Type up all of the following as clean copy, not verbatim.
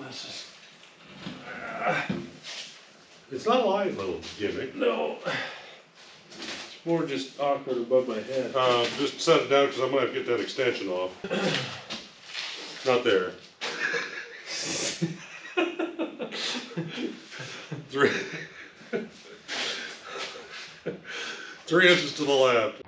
this is... It's not my little gimmick. No. It's more just awkward above my head. Just set it down because I'm going to have to get that extension off. Not there. 3 inches to the left.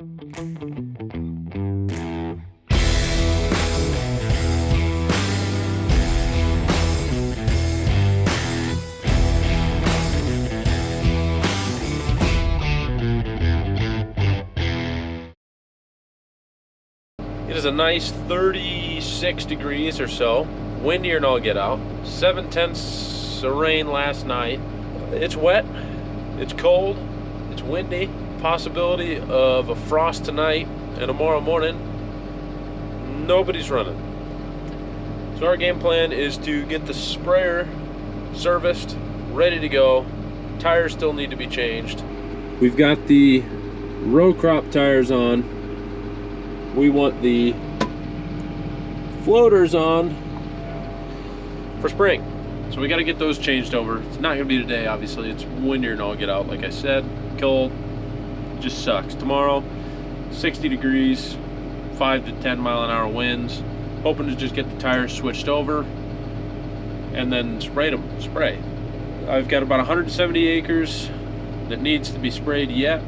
It is a nice 36 degrees or so. Windier and all get out. 7/10 of rain last night. It's wet, it's cold, it's windy. Possibility of a frost tonight and tomorrow morning. Nobody's running. So our game plan is to get the sprayer serviced, ready to go. Tires still need to be changed. We've got the row crop tires on. We want the floaters on for spring. So we got to get those changed over. It's not going to be today, obviously. It's windier and all get out, like I said. Cold. Just sucks. Tomorrow, 60 degrees, 5 to 10 mile an hour winds. Hoping to just get the tires switched over and then spray them. I've got about 170 acres that needs to be sprayed yet,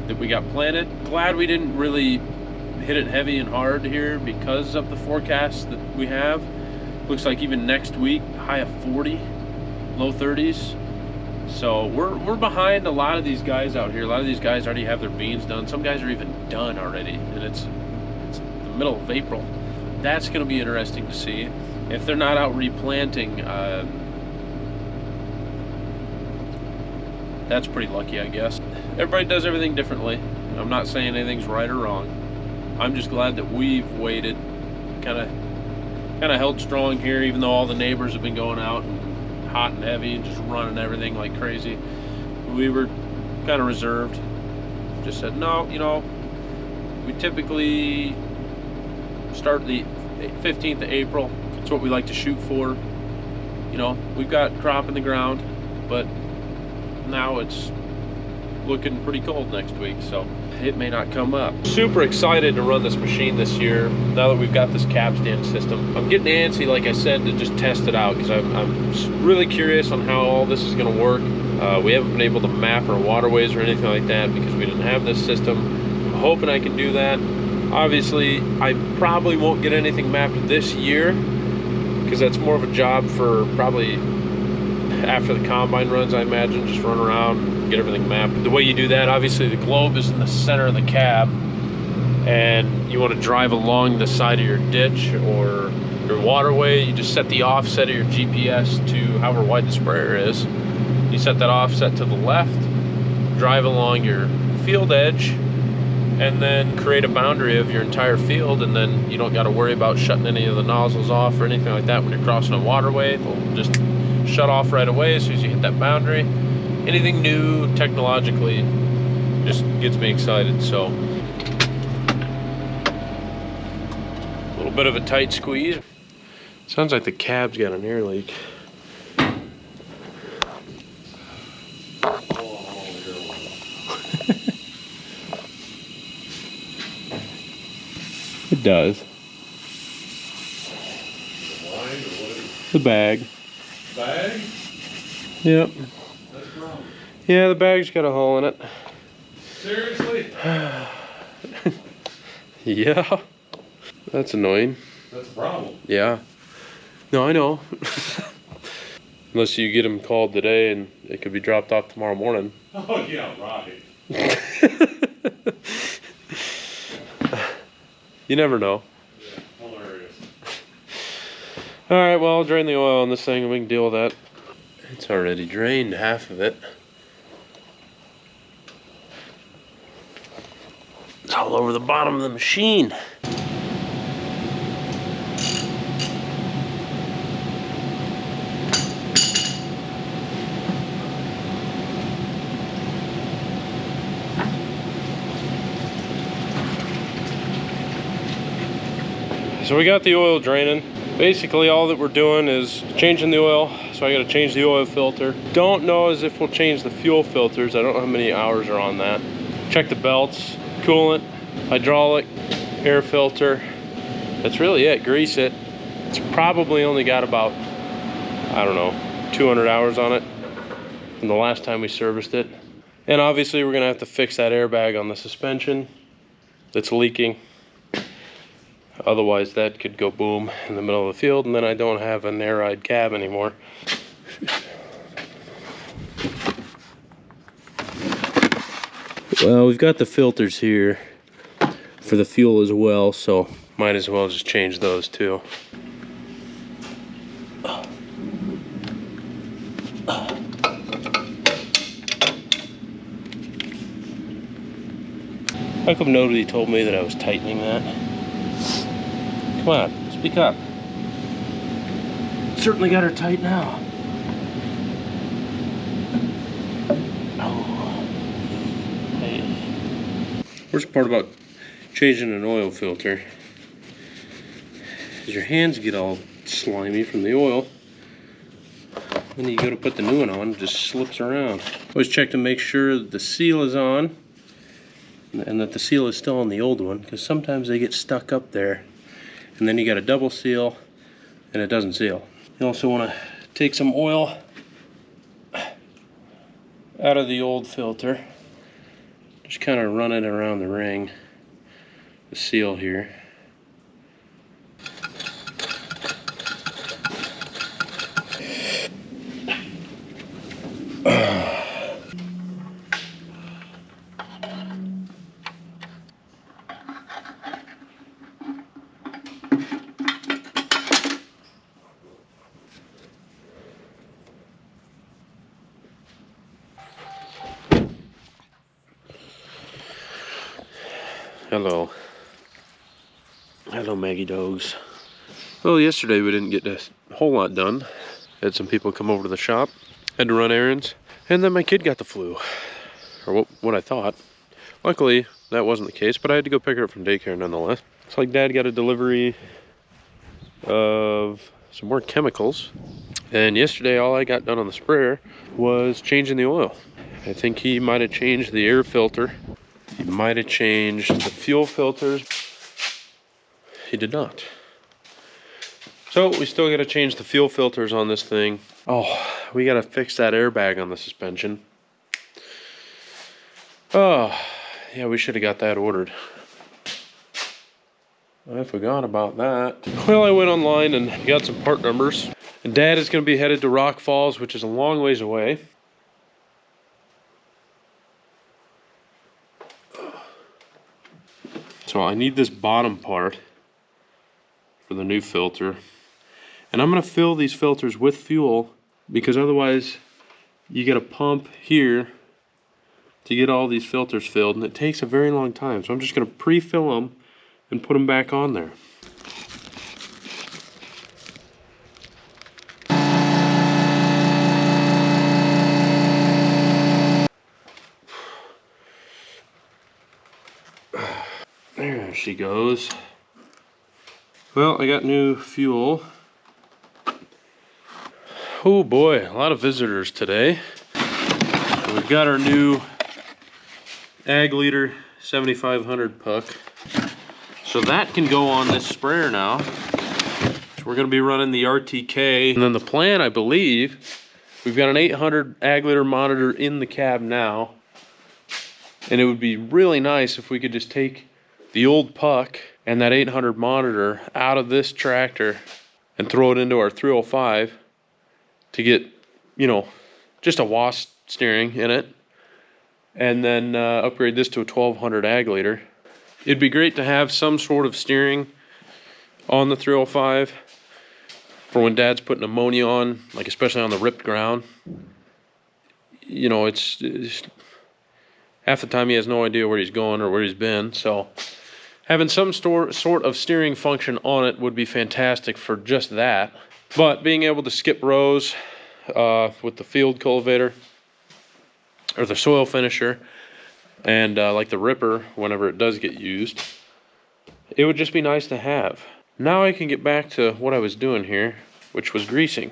that we got planted. Glad we didn't really hit it heavy and hard here because of the forecast that we have. Looks like even next week, high of 40, low 30s. So we're behind a lot of these guys out here. A lot of these guys already have their beans done. Some guys are even done already, and it's the middle of April. That's going to be interesting to see. If they're not out replanting, that's pretty lucky, I guess. Everybody does everything differently. I'm not saying anything's right or wrong. I'm just glad that we've waited, kind of held strong here, even though all the neighbors have been going out and hot and heavy and just running everything like crazy. We were kind of reserved. Just said, no, you know, we typically start the 15th of April. It's what we like to shoot for. You know, we've got crop in the ground, but now it's looking pretty cold next week, so it may not come up. Super excited to run this machine this year now that we've got this cab stand system. I'm getting antsy, like I said, to just test it out because I'm really curious on how all this is going to work. We haven't been able to map our waterways or anything like that because we didn't have this system. I'm hoping I can do that. Obviously, I probably won't get anything mapped this year because that's more of a job for probably after the combine runs, I imagine. Just run around and get everything mapped. The way you do that, obviously the globe is in the center of the cab and you want to drive along the side of your ditch or your waterway. You just set the offset of your GPS to however wide the sprayer is. You set that offset to the left, drive along your field edge, and then create a boundary of your entire field, and then you don't got to worry about shutting any of the nozzles off or anything like that when you're crossing a waterway. They'll just shut off right away as soon as you hit that boundary. Anything new technologically just gets me excited. So a little bit of a tight squeeze. Sounds like the cab's got an air leak. It does. The bag. Bag? Yep. That's wrong. Yeah, the bag's got a hole in it. Seriously? Yeah. That's annoying. That's a problem. Yeah. No, I know. Unless you get them called today and it could be dropped off tomorrow morning. Oh, yeah, right. You never know. Yeah, hilarious. Alright, well, I'll drain the oil on this thing and we can deal with that. It's already drained half of it. It's all over the bottom of the machine. So we got the oil draining. Basically all that we're doing is changing the oil, so I gotta change the oil filter. Don't know as if we'll change the fuel filters. I don't know how many hours are on that. Check the belts, coolant, hydraulic, air filter. That's really it. Grease it. It's probably only got about, I don't know, 200 hours on it from the last time we serviced it. And obviously we're gonna have to fix that airbag on the suspension that's leaking. Otherwise that could go boom in the middle of the field, and then I don't have an air ride cab anymore. Well, we've got the filters here for the fuel as well, so might as well just change those too. How come nobody told me that I was tightening that? Come on, speak up. Certainly got her tight now. Oh. Hey. Worst part about changing an oil filter is your hands get all slimy from the oil. Then you go to put the new one on, it just slips around. Always check to make sure that the seal is on and that the seal is still on the old one, because sometimes they get stuck up there. And then you got a double seal and it doesn't seal. You also want to take some oil out of the old filter. Just kind of run it around the ring, the seal here. Hello. Hello, Maggie dogs. Well, yesterday we didn't get a whole lot done. Had some people come over to the shop, had to run errands, and then my kid got the flu, or what I thought. Luckily, that wasn't the case, but I had to go pick her up from daycare nonetheless. It's like Dad got a delivery of some more chemicals, and yesterday all I got done on the sprayer was changing the oil. I think he might have changed the air filter. He might have changed the fuel filters. He did not. So we still got to change the fuel filters on this thing. Oh, we got to fix that airbag on the suspension. Oh, yeah, we should have got that ordered. I forgot about that. Well, I went online and got some part numbers. And Dad is going to be headed to Rock Falls, which is a long ways away. So I need this bottom part for the new filter. And I'm gonna fill these filters with fuel, because otherwise you get a pump here to get all these filters filled, and it takes a very long time. So I'm just gonna pre-fill them and put them back on there. There she goes. Well, I got new fuel. Oh boy, a lot of visitors today. So we've got our new Ag Leader 7500 puck. So that can go on this sprayer now. So we're gonna be running the RTK. And then the plan, I believe, we've got an 800 Ag Leader monitor in the cab now. And it would be really nice if we could just take the old puck and that 800 monitor out of this tractor and throw it into our 305 to get, you know, just a WAS steering in it, and then upgrade this to a 1200 Ag Leader. It'd be great to have some sort of steering on the 305 for when Dad's putting ammonia on, like especially on the ripped ground. You know, it's half the time he has no idea where he's going or where he's been, so having some sort of steering function on it would be fantastic for just that. But being able to skip rows with the field cultivator or the soil finisher and like the ripper whenever it does get used, it would just be nice to have. Now I can get back to what I was doing here, which was greasing.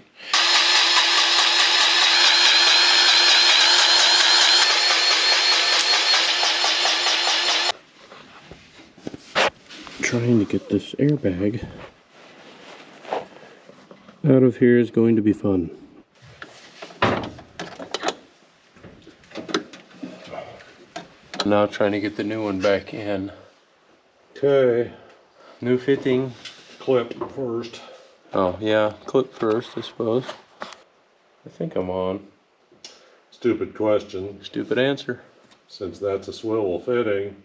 Trying to get this airbag out of here is going to be fun. Now trying to get the new one back in. Okay. New fitting. Clip first. Oh yeah, clip first, I suppose. I think I'm on. Stupid question. Stupid answer. Since that's a swivel fitting,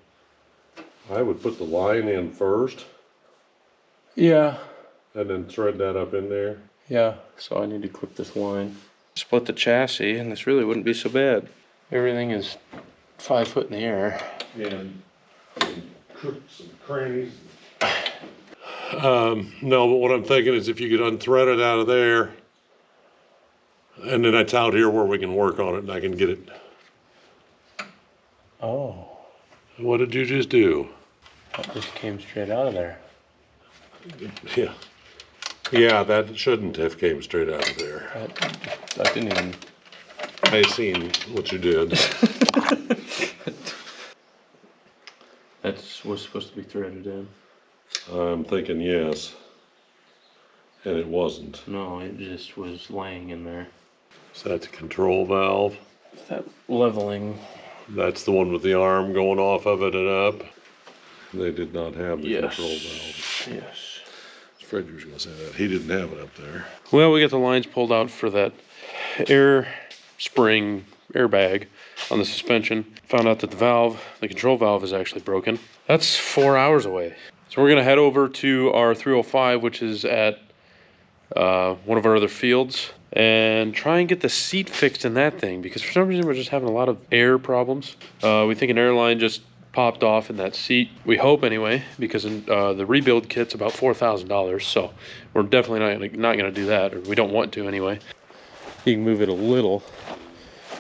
I would put the line in first Yeah. and then thread that up in there. Yeah, so I need to clip this line. Split the chassis, and this really wouldn't be so bad. Everything is 5 foot in the air. And some crannies. No, but what I'm thinking is if you could unthread it out of there, and then it's out here where we can work on it and I can get it. Oh. What did you just do? That just came straight out of there. Yeah. Yeah, that shouldn't have came straight out of there. That didn't even... I seen what you did. That was supposed to be threaded in. I'm thinking yes. And it wasn't. No, it just was laying in there. So that's a control valve. That leveling. That's the one with the arm going off of it and up. They did not have the Yes. control valve. Yes. Fred was going to say that. He didn't have it up there. Well, we got the lines pulled out for that air spring airbag on the suspension. Found out that the control valve is actually broken. That's 4 hours away. So we're gonna head over to our 305, which is at one of our other fields, and try and get the seat fixed in that thing, because for some reason we're just having a lot of air problems. We think an airline just popped off in that seat. We hope anyway, because the rebuild kit's about $4,000, so we're definitely not gonna do that, or we don't want to anyway. You can move it a little,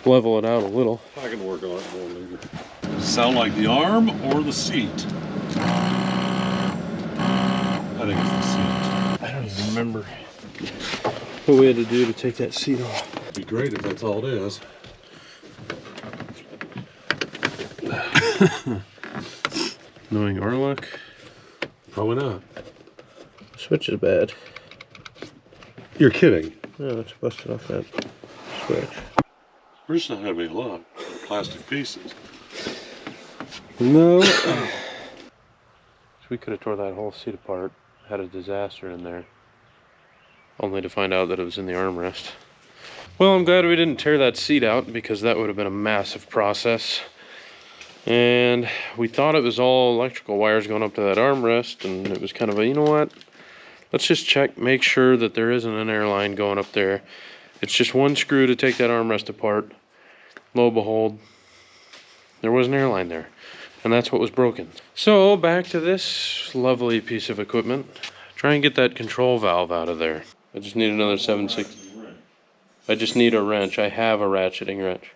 level it out a little. I can work on it more later. Sound like the arm or the seat? I think it's the seat. I don't even remember what we had to do to take that seat off. It'd be great if that's all it is. Knowing our luck, Probably not. switch is bad. You're kidding. Yeah, it's busted off that switch. We're just not having any luck. Plastic pieces. No. We could have tore that whole seat apart, had a disaster in there, only to find out that it was in the armrest. Well, I'm glad we didn't tear that seat out, because that would have been a massive process. And we thought it was all electrical wires going up to that armrest, and it was kind of a, you know what? Let's just check, make sure that there isn't an airline going up there. It's just one screw to take that armrest apart. Lo and behold, there was an airline there, and that's what was broken. So back to this lovely piece of equipment. Try and get that control valve out of there. I just need another 7/6. I just need a wrench. I have a ratcheting wrench.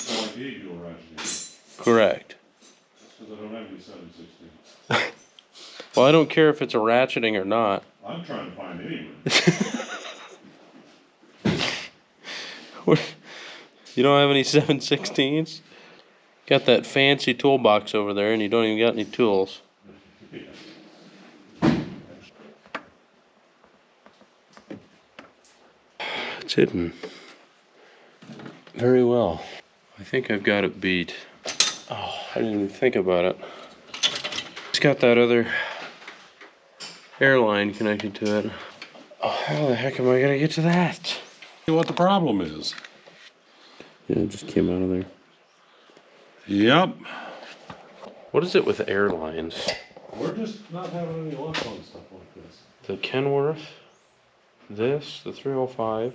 Oh, I gave you a ratchet. Correct. Because I don't have any 7/16. Well, I don't care if it's a ratcheting or not. I'm trying to find any. You don't have any 7/16s? Got that fancy toolbox over there, and you don't even got any tools. It's hidden very well. I think I've got it beat. Oh, I didn't even think about it. It's got that other airline connected to it. Oh, how the heck am I gonna get to that? What the problem is. Yeah, it just came out of there. Yep. What is it with airlines? We're just not having any luck on stuff like this. The Kenworth, this, the 305,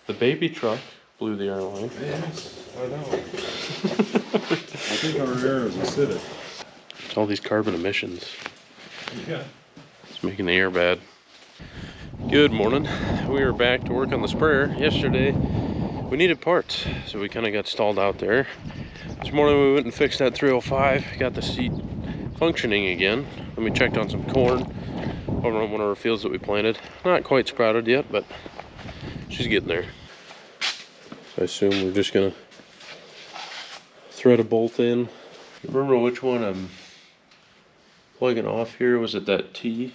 the baby truck blew the airline. Yes, I know. I think our air is acidic. It's all these carbon emissions. Yeah. It's making the air bad. Good morning. We are back to work on the sprayer. Yesterday, we needed parts, so we kind of got stalled out there. This morning we went and fixed that 305, got the seat functioning again. Then we checked on some corn. over on one of our fields that we planted. Not quite sprouted yet, but she's getting there. So I assume we're just gonna thread a bolt in. Remember which one I'm plugging off here? Was it that T?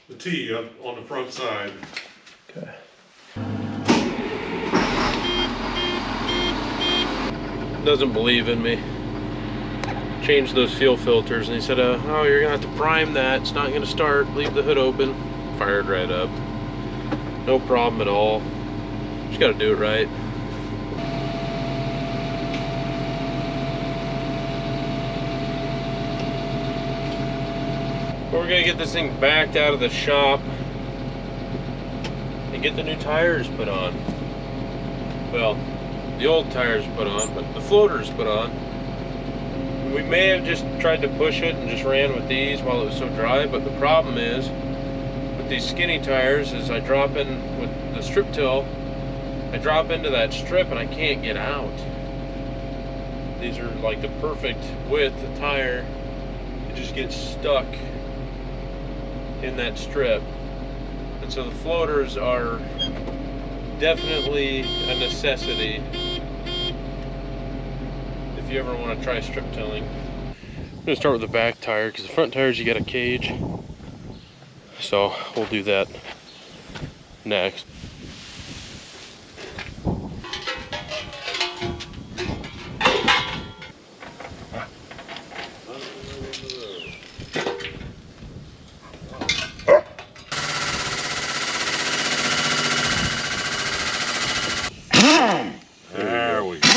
The T up on the front side. Okay. Doesn't believe in me. Changed those fuel filters and he said, oh, you're gonna have to prime that. It's not gonna start. Leave the hood open. Fired right up. No problem at all. Just gotta do it right. But we're gonna get this thing backed out of the shop and get the new tires put on. Well, the old tires put on, but the floaters put on. We may have just tried to push it and just ran with these while it was so dry, but the problem is with these skinny tires is I drop in with the strip till, I drop into that strip and I can't get out. These are like the perfect width of tire. It just gets stuck in that strip. And so the floaters are definitely a necessity if you ever want to try strip tilling. I'm gonna start with the back tire because the front tires you got a cage. So we'll do that next. There we go.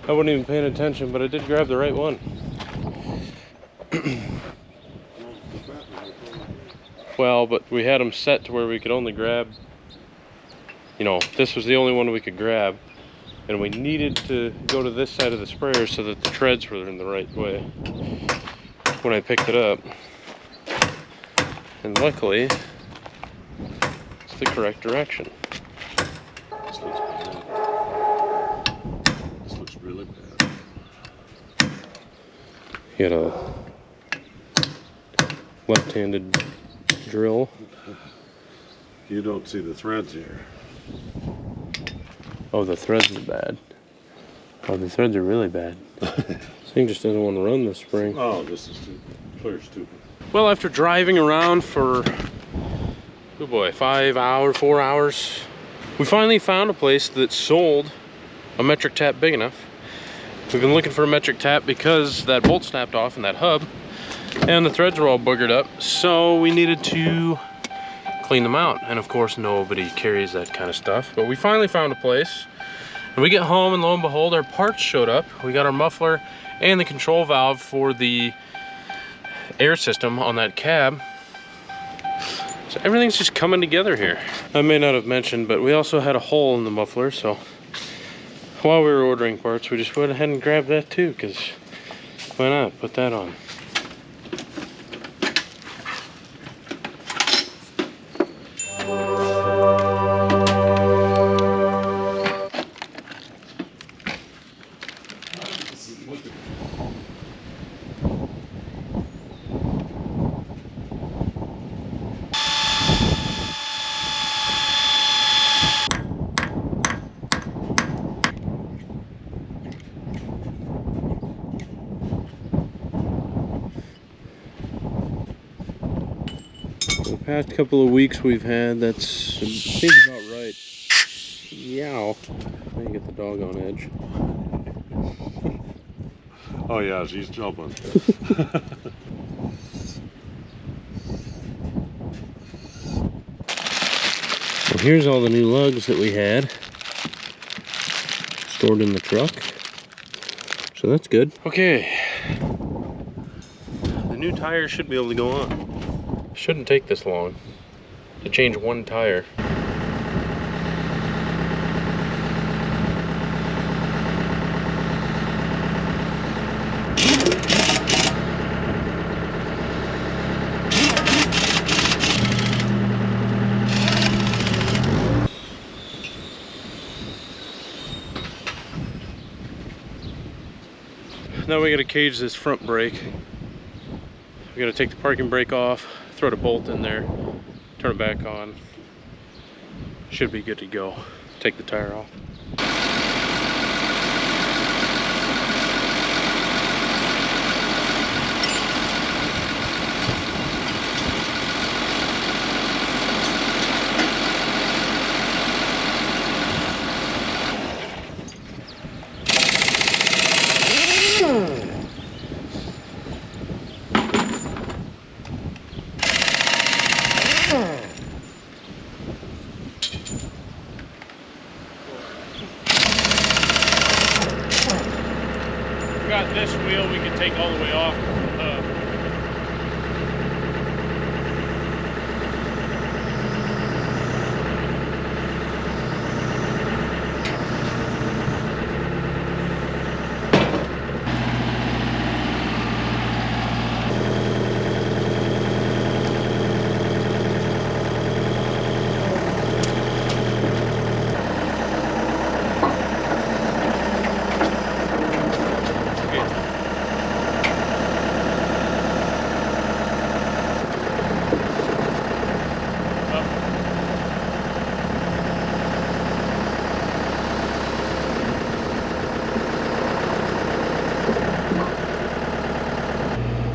I wasn't even paying attention, but I did grab the right one. Well, but we had them set to where we could only grab, you know, this was the only one we could grab. And we needed to go to this side of the sprayer so that the treads were in the right way when I picked it up. And luckily, it's the correct direction. This looks bad. This looks really bad. You got a left-handed drill. You don't see the threads here. Oh, the threads are bad. Oh, the threads are really bad. This thing just doesn't want to run this spring. Oh, this is clear stupid. Well, after driving around for, oh boy, 4 hours, we finally found a place that sold a metric tap big enough. We've been looking for a metric tap because that bolt snapped off in that hub and the threads were all boogered up, so we needed to clean them out. And of course, nobody carries that kind of stuff, but we finally found a place. And we get home and lo and behold, our parts showed up. We got our muffler and the control valve for the air system on that cab. So everything's just coming together here. I may not have mentioned, but we also had a hole in the muffler, so while we were ordering parts, we just went ahead and grabbed that too, because why not put that on? past couple of weeks we've had, that's seems about right. Yow. Let me get the dog on edge. Oh yeah, she's jumping. Well, here's all the new lugs that we had stored in the truck. So that's good. Okay. The new tire should be able to go on. Shouldn't take this long to change one tire. Now we gotta cage this front brake. We gotta take the parking brake off, throw the bolt in there, turn it back on. Should be good to go. Take the tire off. Got this wheel we can take all the way off.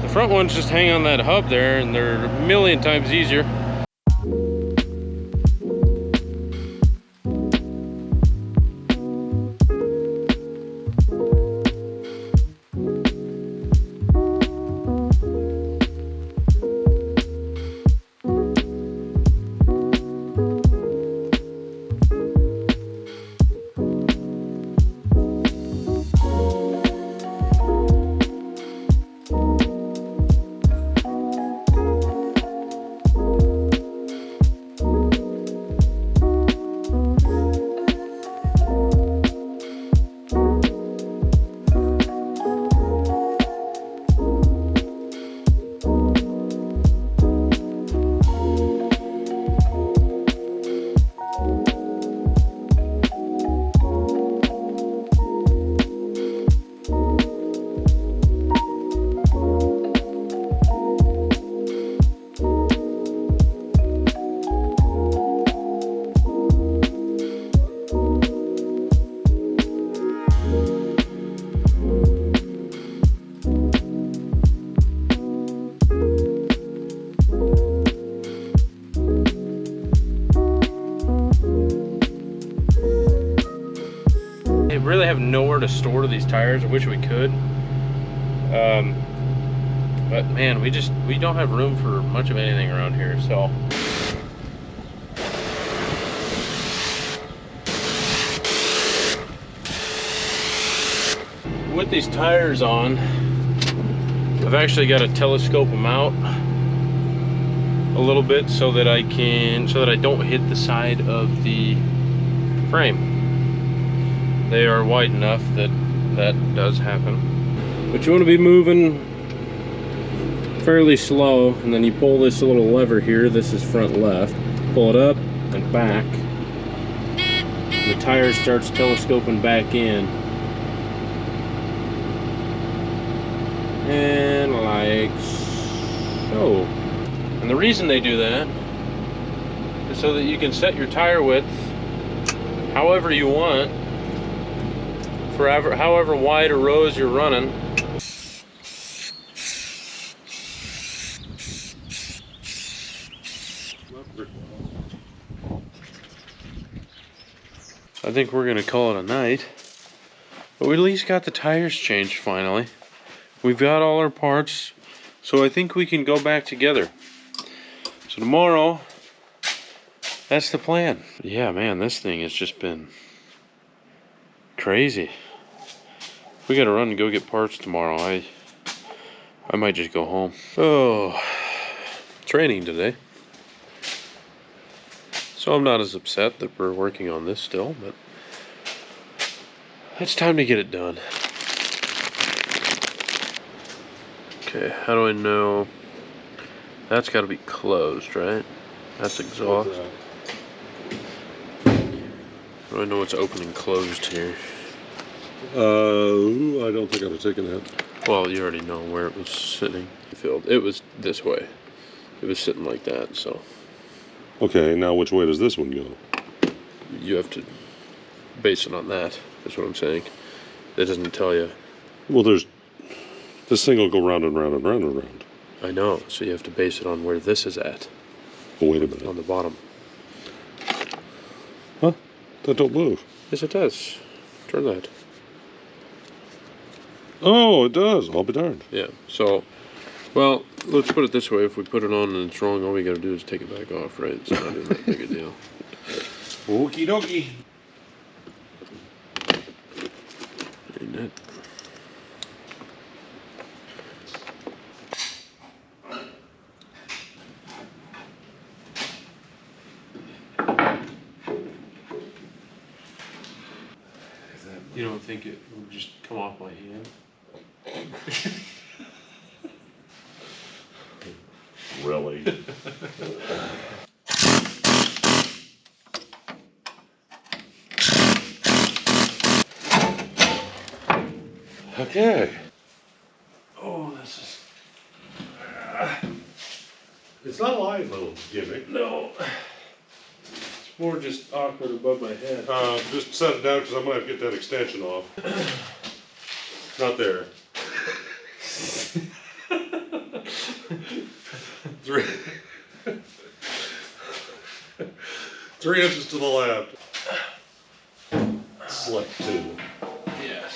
The front ones just hang on that hub there, and they're a million times easier. Really have nowhere to store these tires. I wish we could, but man, we don't have room for much of anything around here. So with these tires on, I've actually got to telescope them out a little bit so that I don't hit the side of the frame. They are wide enough that that does happen. But you want to be moving fairly slow, and then you pull this little lever here. This is front left. Pull it up and back. The tire starts telescoping back in. And like so. And the reason they do that is so that you can set your tire width however you want, for however wide a rows you're running. I think we're gonna call it a night. But we at least got the tires changed finally. We've got all our parts, so I think we can go back together. So tomorrow, that's the plan. Yeah, man, this thing has just been crazy. We gotta run and go get parts tomorrow. I might just go home. Oh, training today. So I'm not as upset that we're working on this still, but it's time to get it done. Okay, how do I know? That's got to be closed, right? That's exhaust. How do I know what's open and closed here? I don't think I'd have taken that. Well, you already know where it was sitting. Filled. It was this way. It was sitting like that, so. Okay, now which way does this one go? You have to base it on that. That's what I'm saying. That doesn't tell you. Well, this thing will go round and round and round and round. I know, so you have to base it on where this is at. Oh, wait a minute. On the bottom. Huh? That don't move. Yes, it does. Turn that. Oh, it does. I'll be darned. Yeah, so, well, let's put it this way. If we put it on and it's wrong, all we gotta do is take it back off, right? It's not even that big a deal. Okie dokie. Ain't it? You don't think it would just come off my hand? Really? Okay. Oh, this is... It's not a light little gimmick. No. It's more just awkward above my head. Just set it down because I'm going to have to get that extension off. Not there. 3 inches to the left. Slick too. Yes.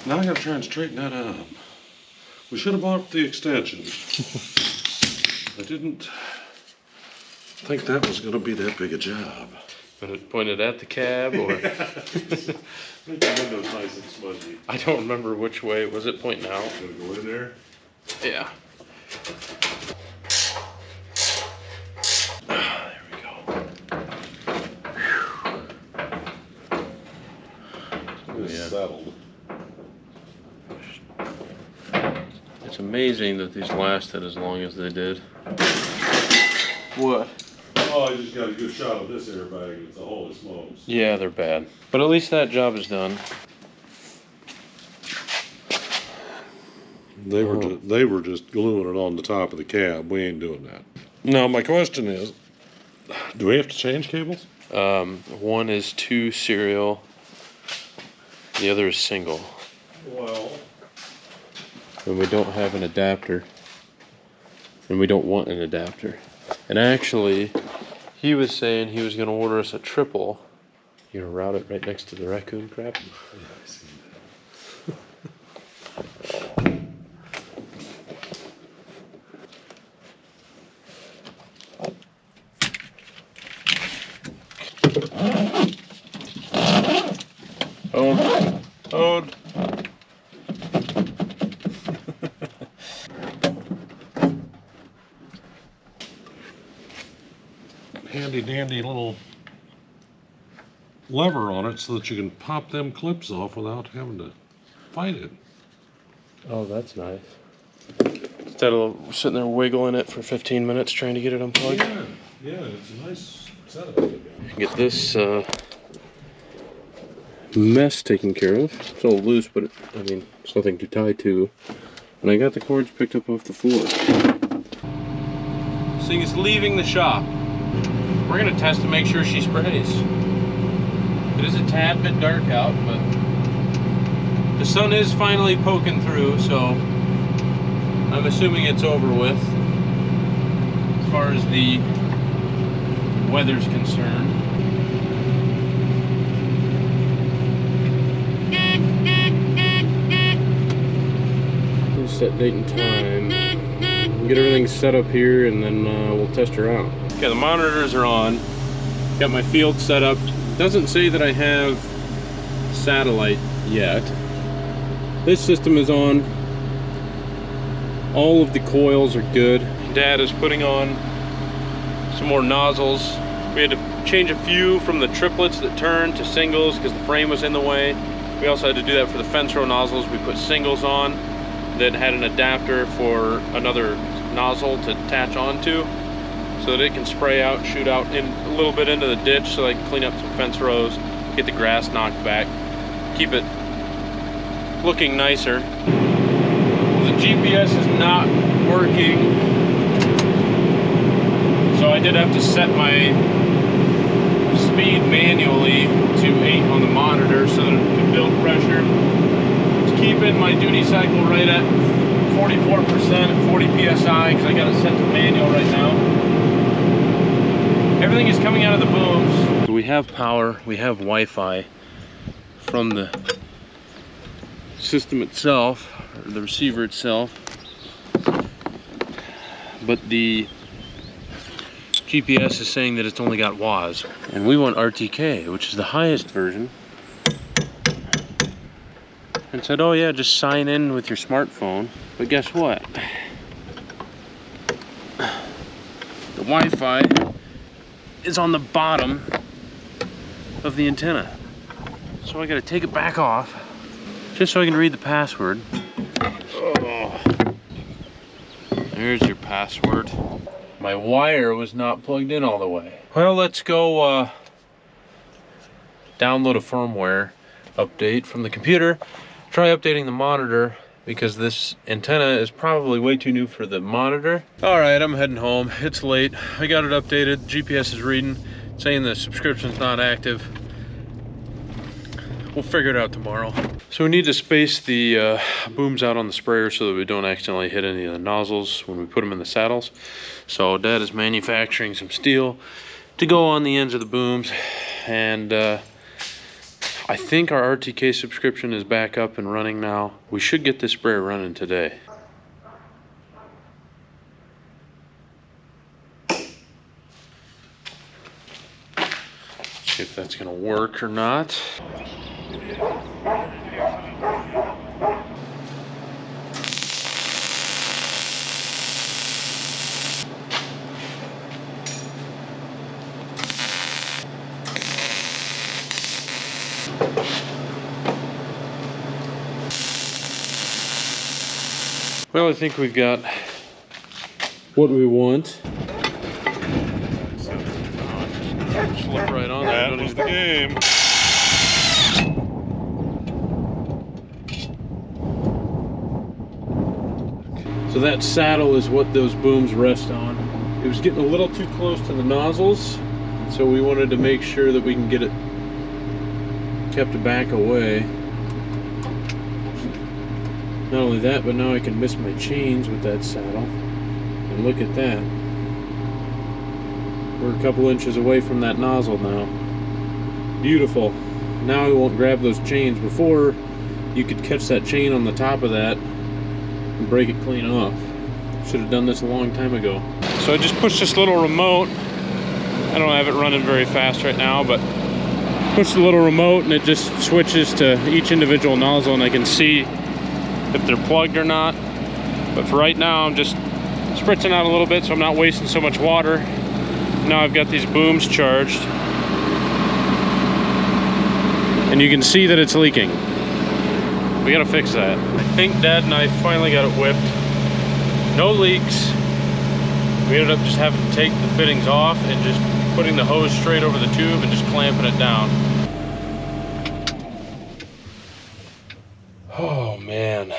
Now I gotta try and straighten that out. We should have bought the extension. I didn't think that was gonna be that big a job. But it pointed at the cab, or Make the windows nice and smudgy. I don't remember which way. Was it pointing out? Gonna go in there. Yeah. There we go. It's Yeah. settled. It's amazing that these lasted as long as they did. What? Oh, I just got a good shot of this airbag. It's a holy smokes. Yeah, they're bad. But at least that job is done. They were just gluing it on the top of the cab. We ain't doing that. Now my question is, do we have to change cables? One is 2 serial. The other is single. Well, And we don't have an adapter. And we don't want an adapter. And actually, he was saying he was going to order us a triple. You're going to route it right next to the raccoon crap? yeah, I seen Hold. Hold. handy dandy little lever on it so that you can pop them clips off without having to fight it. Oh, that's nice. Instead of sitting there wiggling it for 15 minutes trying to get it unplugged. Yeah, it's a nice setup. Get this mess taken care of. It's all loose, but it's nothing to tie to. And I got the cords picked up off the floor. This thing is leaving the shop. we're gonna test to make sure she sprays. It is a tad bit dark out, but the sun is finally poking through, so I'm assuming it's over with as far as the weather's concerned. We'll set date and time. We'll get everything set up here and then we'll test her out. Okay, the monitors are on. Got my field set up. Doesn't say that I have satellite yet. This system is on. All of the coils are good. Dad is putting on some more nozzles. We had to change a few from the triplets that turned to singles because the frame was in the way. We also had to do that for the fence row nozzles. We put singles on that had an adapter for another nozzle to attach onto so that it can spray out, shoot out in a little bit into the ditch so I can clean up some fence rows, get the grass knocked back, keep it looking nicer. The GPS is not working, so I did have to set my speed manually to 8 on the monitor so that it could build pressure. It's keeping my duty cycle right at 44% at 40 psi because I got it set to manual right now. Everything is coming out of the booms. So we have power, we have Wi-Fi from the system itself, or the receiver itself, but the GPS is saying that it's only got WAS, and we want RTK, which is the highest version, and said, oh yeah, just sign in with your smartphone. But guess what? The Wi-Fi is on the bottom of the antenna, so I gotta take it back off just so I can read the password. Oh, there's your password. My wire was not plugged in all the way. Well, let's go download a firmware update from the computer, try updating the monitor because this antenna is probably way too new for the monitor. All right, I'm heading home. It's late. I got it updated. GPS is reading, saying the subscription's not active. We'll figure it out tomorrow. So we need to space the booms out on the sprayer so that we don't accidentally hit any of the nozzles when we put them in the saddles. So Dad is manufacturing some steel to go on the ends of the booms, and I think our RTK subscription is back up and running now. We should get this sprayer running today. See if that's gonna work or not. Well, I think we've got what we want. Slip right on there. That was the game. So that saddle is what those booms rest on. It was getting a little too close to the nozzles, so we wanted to make sure that we can get it kept back away. Not only that, but now I can miss my chains with that saddle. And look at that. We're a couple inches away from that nozzle now. Beautiful. Now we won't grab those chains. Before, you could catch that chain on the top of that and break it clean off. Should have done this a long time ago. So I just pushed this little remote. I don't have it running very fast right now, but push the little remote and it just switches to each individual nozzle, and I can see if they're plugged or not. But for right now, I'm just spritzing out a little bit so I'm not wasting so much water. Now I've got these booms charged, and you can see that it's leaking. We gotta fix that. I think Dad and I finally got it whipped. No leaks. We ended up just having to take the fittings off and just putting the hose straight over the tube and just clamping it down. Oh man,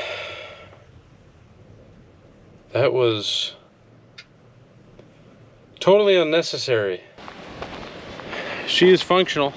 that was totally unnecessary. she is functional.